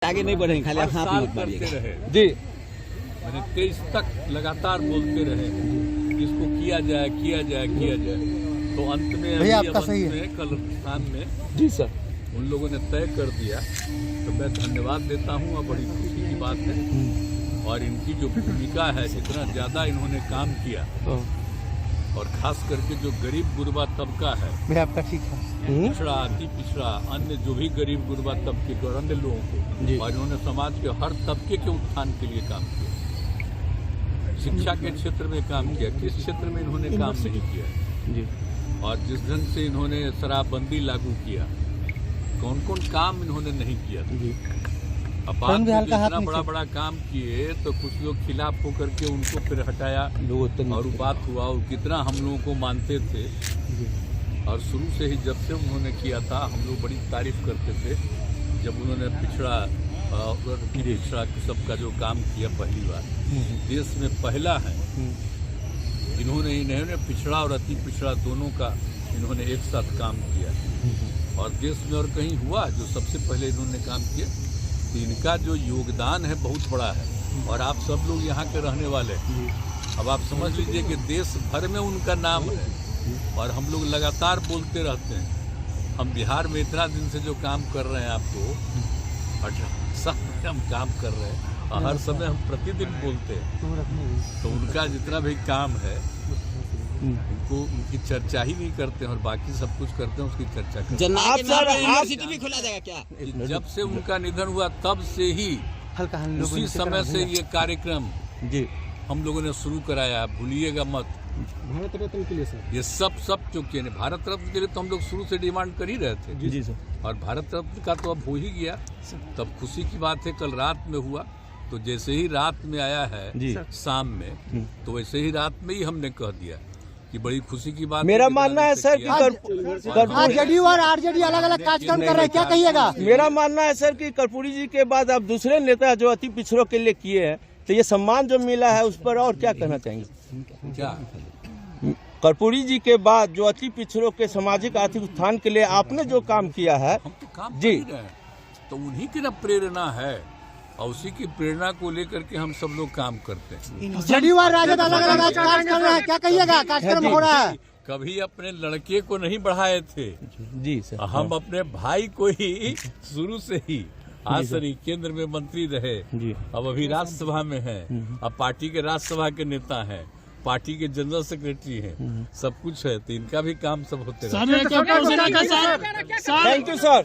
आगे नहीं बढ़ेंगे, खाली आप हाथ मत करते रहे जी। मैंने 23 तक लगातार बोलते रहे इसको किया जाए किया जाए किया जाए। तो अंत में कल शाम में जी सर उन लोगों ने तय कर दिया, तो मैं धन्यवाद देता हूँ और बड़ी खुशी की बात है। और इनकी जो भूमिका है, जितना ज़्यादा इन्होंने काम किया और खास करके जो गरीब गुरबा तबका है, आपका ठीक है, पिछड़ा अति पिछड़ा अन्य जो भी गरीब गुरबा तबके के और अन्य लोगों को, और इन्होंने समाज के हर तबके के उत्थान के लिए काम किया। शिक्षा के क्षेत्र में काम किया, किस क्षेत्र में इन्होंने काम नहीं किया जी। और जिस ढंग से इन्होंने शराबबंदी लागू किया, कौन कौन काम इन्होंने नहीं किया जी। अब बाद में इतना बड़ा बड़ा काम किए तो कुछ लोग खिलाफ होकर के उनको फिर हटाया और वो बात हुआ। और कितना हम लोगों को मानते थे, और शुरू से ही जब से उन्होंने किया था हम लोग बड़ी तारीफ करते थे। जब उन्होंने पिछड़ा सबका जो काम किया, पहली बार देश में पहला है इन्होंने पिछड़ा और अति पिछड़ा दोनों का इन्होंने एक साथ काम किया। और देश में और कहीं हुआ जो सबसे पहले इन्होंने काम किया। तो इनका जो योगदान है बहुत बड़ा है। और आप सब लोग यहाँ के रहने वाले हैं, अब आप समझ लीजिए कि देश भर में उनका नाम है। और हम लोग लगातार बोलते रहते हैं, हम बिहार में इतना दिन से जो काम कर रहे हैं, आपको 18 साल में हम काम कर रहे हैं और हर समय हम प्रतिदिन बोलते हैं। तो उनका जितना भी काम है उनको उनकी चर्चा ही नहीं करते हैं, और बाकी सब कुछ करते हैं उसकी चर्चा करते हैं। यूनिवर्सिटी भी खोला जाएगा क्या? जब से उनका निधन हुआ तब से ही उसी समय से ये कार्यक्रम जी हम लोगों ने शुरू कराया। भूलिएगा मत, भारत रत्न के लिए सर, ये सब चुके हैं। भारत रत्न के लिए तो हम लोग शुरू से डिमांड कर ही रहे थे जी सर। और भारत रत्न का तो अब हो ही गया। तब खुशी की बात है, कल रात में हुआ। तो जैसे ही रात में आया है शाम में, तो वैसे ही रात में ही हमने कह दिया कि बड़ी खुशी की बात। मेरा मानना है सर कि जेडीयू और आरजेडी अलग अलग कार्यक्रम कर रहे हैं, क्या कहिएगा? मेरा मानना है सर कि कर्पूरी जी के बाद अब दूसरे नेता जो अति पिछड़ों के लिए किए हैं, तो ये सम्मान जो मिला है उस पर और क्या कहना चाहेंगे? क्या कर्पूरी जी के बाद जो अति पिछड़ों के सामाजिक आर्थिक उत्थान के लिए आपने जो काम किया है, हम तो काम जी कर रहे हैं, तो उन्हीं की ना प्रेरणा है और उसी की प्रेरणा को लेकर के हम सब लोग काम करते हैं। जेडीयू और राजद अलग अलग कार्य कर रहे हैं, क्या कहिएगा? कार्यक्रम हो रहा है। कभी अपने लड़के को नहीं बढ़ाए थे जी सर, हम अपने भाई को ही शुरू से ही हासन केंद्र में मंत्री रहे जी। अब अभी राज्यसभा में है, अब पार्टी के राज्यसभा के नेता हैं, पार्टी के जनरल सेक्रेटरी हैं, सब कुछ है। तो इनका भी काम सब होते रहे। Thank you sir.